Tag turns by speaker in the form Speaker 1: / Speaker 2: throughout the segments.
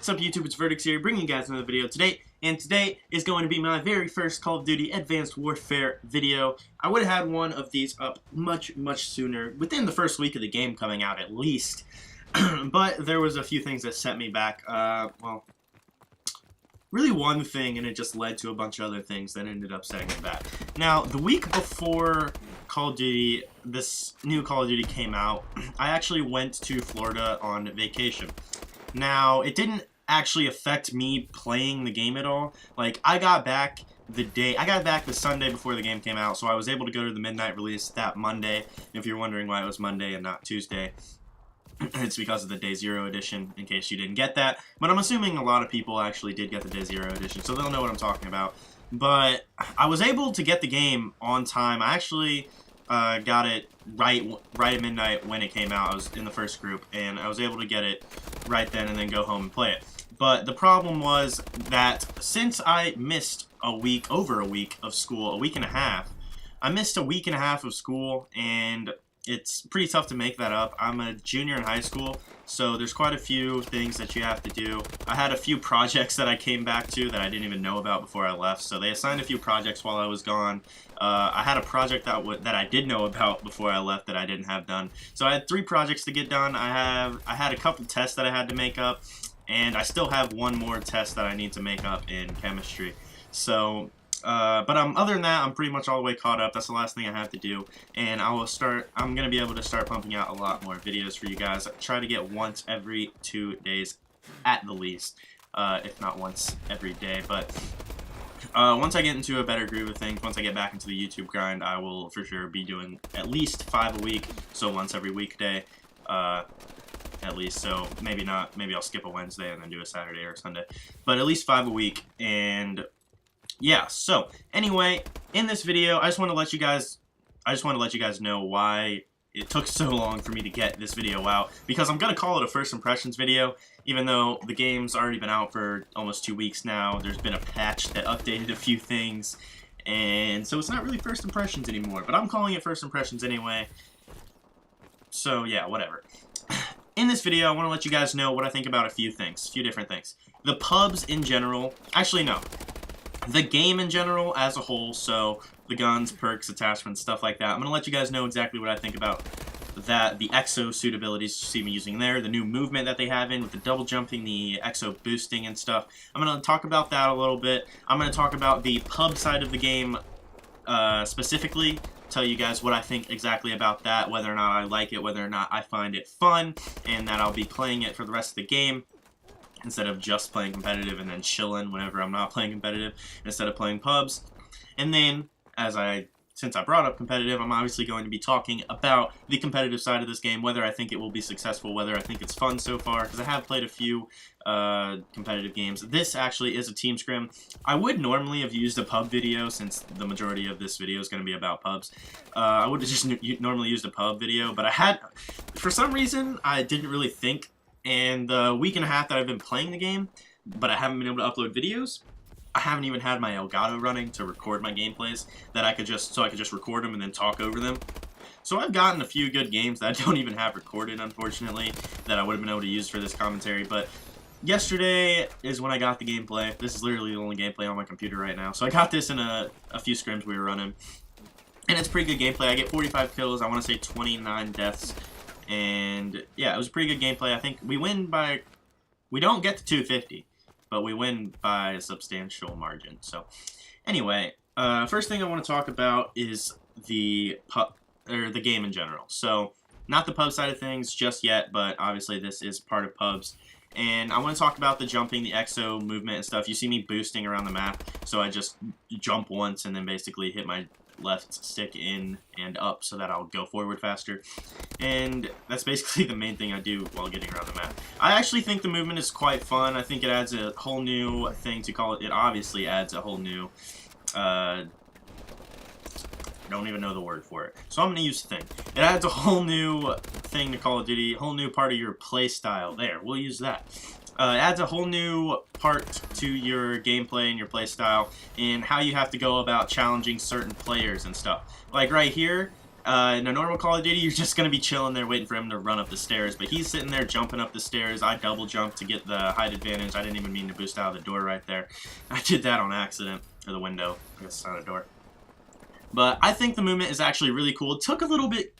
Speaker 1: What's up YouTube, it's iVerdixx here, bringing you guys another video today, and today is going to be my very first Call of Duty Advanced Warfare video. I would have had one of these up much sooner, within the first week of the game coming out at least, but there was a few things that set me back. Well, really one thing, and it just led to a bunch of other things that ended up setting me back. Now, the week before Call of Duty, this new Call of Duty came out, I actually went to Florida on vacation. Now, it didn't actually affect me playing the game at all. Like, I got back the Sunday before the game came out, so I was able to go to the midnight release that Monday. If you're wondering why it was Monday and not Tuesday, it's because of the Day Zero edition, in case you didn't get that. But I'm assuming a lot of people actually did get the Day Zero edition, so they'll know what I'm talking about. But I was able to get the game on time. I actually got it right at midnight when it came out. I was in the first group, and I was able to get it right then and then go home and play it. But the problem was that since I missed over a week of school, a week and a half, I missed a week and a half of school, and it's pretty tough to make that up. I'm a junior in high school, so there's quite a few things that you have to do. I had a few projects that I came back to that I didn't even know about before I left, so they assigned a few projects while I was gone. I had a project that I did know about before I left that I didn't have done. So I had 3 projects to get done. I had a couple tests that I had to make up, and I still have one more test that I need to make up in chemistry. So but other than that, I'm pretty much all the way caught up. That's the last thing I have to do, and I'm going to be able to start pumping out a lot more videos for you guys. I try to get once every 2 days at the least, if not once every day. But once I get into a better groove of things, once I get back into the YouTube grind, I will for sure be doing at least 5 a week, so once every weekday, at least. So maybe not, maybe I'll skip a Wednesday and then do a Saturday or Sunday, but at least 5 a week. And yeah, so anyway, in this video, I just want to let you guys know why it took so long for me to get this video out, because I'm going to call it a first impressions video, even though the game's already been out for almost 2 weeks now. There's been a patch that updated a few things, and so it's not really first impressions anymore, but I'm calling it first impressions anyway. So yeah, whatever. In this video, I want to let you guys know what I think about a few different things. The pubs in general, actually no. The game in general as a whole, so the guns, perks, attachments, stuff like that. I'm going to let you guys know exactly what I think about that, the exo suit abilities you see me using there, the new movement that they have in with the double jumping, the exo boosting and stuff. I'm going to talk about that a little bit. I'm going to talk about the pub side of the game specifically, tell you guys what I think exactly about that, whether or not I like it, whether or not I find it fun, and that I'll be playing it for the rest of the game, instead of just playing competitive and then chilling whenever I'm not playing competitive, instead of playing pubs. And then, since I brought up competitive, I'm obviously going to be talking about the competitive side of this game, whether I think it will be successful, whether I think it's fun so far, because I have played a few competitive games. This actually is a team scrim. I would normally have used a pub video, since the majority of this video is going to be about pubs. I would have just normally used a pub video, but for some reason, I didn't really think. And the week and a half that I've been playing the game, but I haven't been able to upload videos, I haven't even had my Elgato running to record my gameplays, that I could just record them and then talk over them. So I've gotten a few good games that I don't even have recorded, unfortunately, that I would have been able to use for this commentary. But yesterday is when I got the gameplay. This is literally the only gameplay on my computer right now. So I got this in a few scrims we were running, and it's pretty good gameplay. I get 45 kills, I want to say 29 deaths. And yeah, it was a pretty good gameplay. I think we win by, we don't get to 250, but we win by a substantial margin. So anyway, first thing I want to talk about is the game in general. So not the pub side of things just yet, but obviously this is part of pubs. And I want to talk about the jumping, the exo movement and stuff. You see me boosting around the map, so I just jump once and then basically hit my left stick in and up so that I'll go forward faster. And that's basically the main thing I do while getting around the map. I actually think the movement is quite fun. I think it adds a whole new thing to call it. It obviously adds a whole new, I don't even know the word for it, so I'm going to use the thing. It adds a whole new thing to Call of Duty, a whole new part of your play style. There, we'll use that. It adds a whole new part to your gameplay and your play style, and how you have to go about challenging certain players and stuff. Like right here, In a normal Call of Duty, you're just going to be chilling there waiting for him to run up the stairs. But he's sitting there jumping up the stairs. I double jumped to get the height advantage. I didn't even mean to boost out of the door right there. I did that on accident. Or the window. I guess it's not a door. But I think the movement is actually really cool. It took a little bit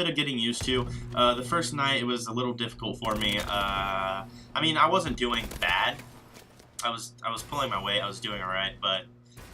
Speaker 1: of getting used to. The first night, it was a little difficult for me. I mean, I wasn't doing bad. I was pulling my weight. I was doing alright, but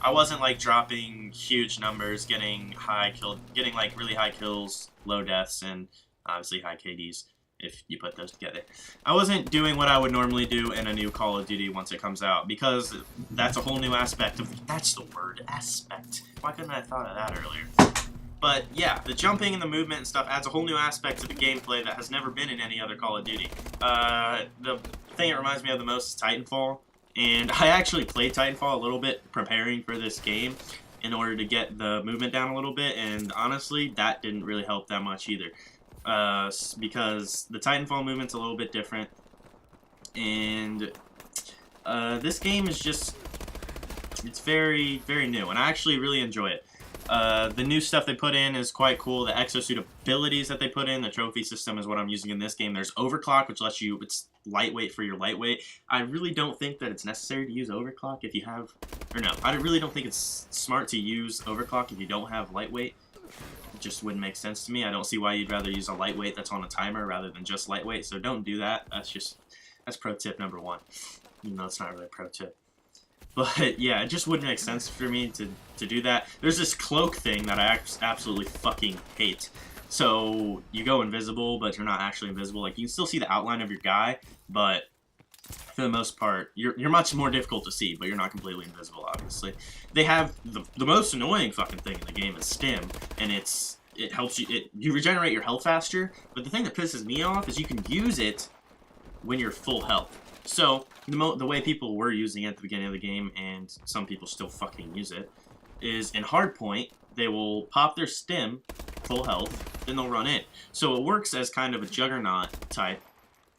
Speaker 1: I wasn't like dropping huge numbers, getting like really high kills, low deaths, and obviously high KDs if you put those together. I wasn't doing what I would normally do in a new Call of Duty once it comes out, because that's a whole new aspect of, that's the word, aspect. Why couldn't I have thought of that earlier? But yeah, the jumping and the movement and stuff adds a whole new aspect to the gameplay that has never been in any other Call of Duty. The thing it reminds me of the most is Titanfall. And I actually played Titanfall a little bit preparing for this game in order to get the movement down a little bit, and honestly, that didn't really help that much either. Because the Titanfall movement's a little bit different, and this game is just, it's very, very new, and I actually really enjoy it. The new stuff they put in is quite cool. The exosuit abilities that they put in, the trophy system is what I'm using in this game. There's overclock, which lets you, it's lightweight for your lightweight. I really don't think that it's necessary to use overclock if you have, or no, I really don't think it's smart to use overclock if you don't have lightweight. It just wouldn't make sense to me. I don't see why you'd rather use a lightweight that's on a timer rather than just lightweight, so don't do that. That's pro tip number 1. Even though it's not really a pro tip. But yeah, it just wouldn't make sense for me to do that. There's this cloak thing that I absolutely fucking hate. So you go invisible, but you're not actually invisible. Like, you can still see the outline of your guy, but for the most part, you're much more difficult to see, but you're not completely invisible, obviously. They have the most annoying fucking thing in the game is stim, and it helps you, you regenerate your health faster, but the thing that pisses me off is you can use it when you're full health. So, the way people were using it at the beginning of the game, and some people still fucking use it, is in hardpoint, they will pop their stim, full health, then they'll run in. So it works as kind of a juggernaut type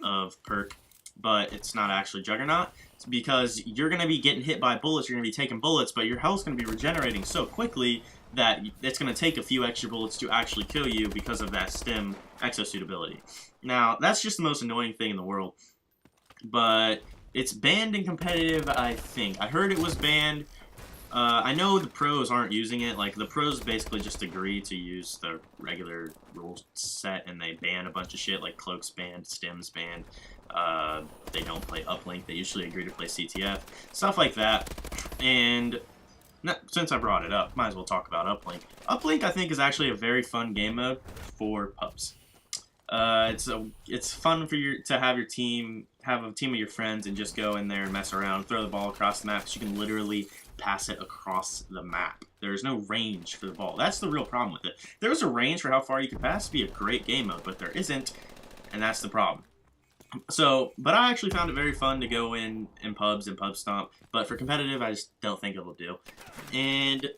Speaker 1: of perk, but it's not actually juggernaut. It's because you're going to be getting hit by bullets, you're going to be taking bullets, but your health's going to be regenerating so quickly that it's going to take a few extra bullets to actually kill you because of that stim exosuit ability. Now, that's just the most annoying thing in the world. But it's banned in competitive, I think. I heard it was banned. I know the pros aren't using it. Like, the pros basically just agree to use the regular rule set, and they ban a bunch of shit, like cloaks banned, stims banned. They don't play uplink. They usually agree to play CTF. Stuff like that. And since I brought it up, might as well talk about uplink. Uplink, I think, is actually a very fun game mode for pubs. It's fun for to have your team, have a team of your friends, and just go in there and mess around, throw the ball across the map, because you can literally pass it across the map. There's no range for the ball. That's the real problem with it. If there was a range for how far you could pass, it'd be a great game mode, but there isn't, and that's the problem. So, but I actually found it very fun to go in pubs and pub stomp, but for competitive, I just don't think it'll do. And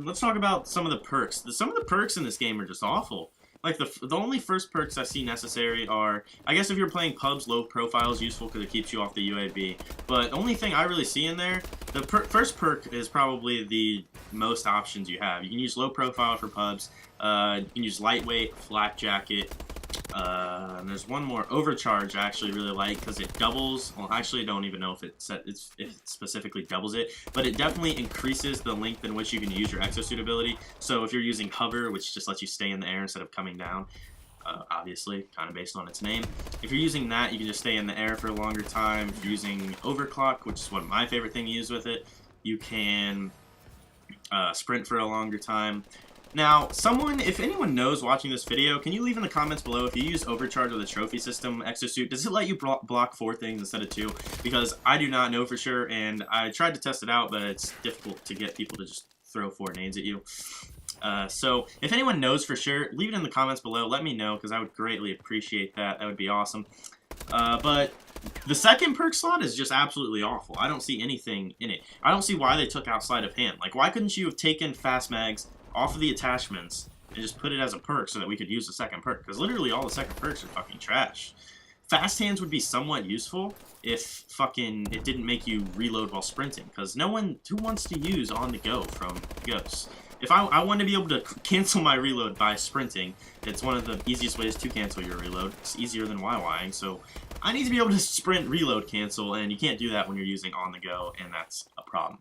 Speaker 1: let's talk about some of the perks. Some of the perks in this game are just awful. Like, the only first perks I see necessary are, I guess if you're playing pubs, low profile is useful because it keeps you off the UAV. But the only thing I really see in there, the first perk is probably the most options you have. You can use low profile for pubs, you can use lightweight, flak jacket, and there's one more, overcharge, I actually really like because it doubles, well, actually I don't even know if it specifically doubles it, but it definitely increases the length in which you can use your exosuit ability. So if you're using hover, which just lets you stay in the air instead of coming down, obviously, kind of based on its name. If you're using that, you can just stay in the air for a longer time. If you're using overclock, which is one of my favorite things to use with it, you can sprint for a longer time. Now, if anyone knows watching this video, can you leave in the comments below if you use overcharge with the trophy system exosuit, does it let you block 4 things instead of 2? Because I do not know for sure, and I tried to test it out, but it's difficult to get people to just throw 4 nades at you. So, if anyone knows for sure, leave it in the comments below. Let me know, because I would greatly appreciate that. That would be awesome. But the second perk slot is just absolutely awful. I don't see anything in it. I don't see why they took outside of hand. Like, why couldn't you have taken fast mags off of the attachments and just put it as a perk so that we could use the second perk? Because literally all the second perks are fucking trash. Fast hands would be somewhat useful if fucking it didn't make you reload while sprinting, because who wants to use on the go from Ghosts? if I want to be able to cancel my reload by sprinting, it's one of the easiest ways to cancel your reload. It's easier than YYing, so I need to be able to sprint reload cancel, and you can't do that when you're using on the go, and that's a problem.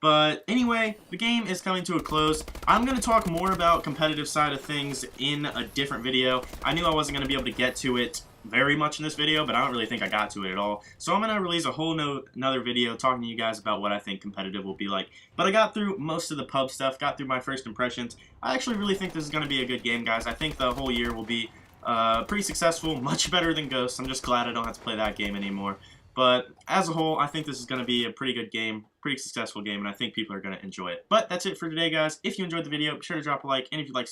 Speaker 1: But anyway, the game is coming to a close. I'm going to talk more about competitive side of things in a different video. I knew I wasn't going to be able to get to it very much in this video, but I don't really think I got to it at all. So I'm going to release a whole another video talking to you guys about what I think competitive will be like. But I got through most of the pub stuff, got through my first impressions. I actually really think this is going to be a good game, guys. I think the whole year will be pretty successful, much better than Ghosts. I'm just glad I don't have to play that game anymore. But as a whole, I think this is going to be a pretty good game, pretty successful game, and I think people are going to enjoy it. But that's it for today, guys. If you enjoyed the video, be sure to drop a like, and if you'd like to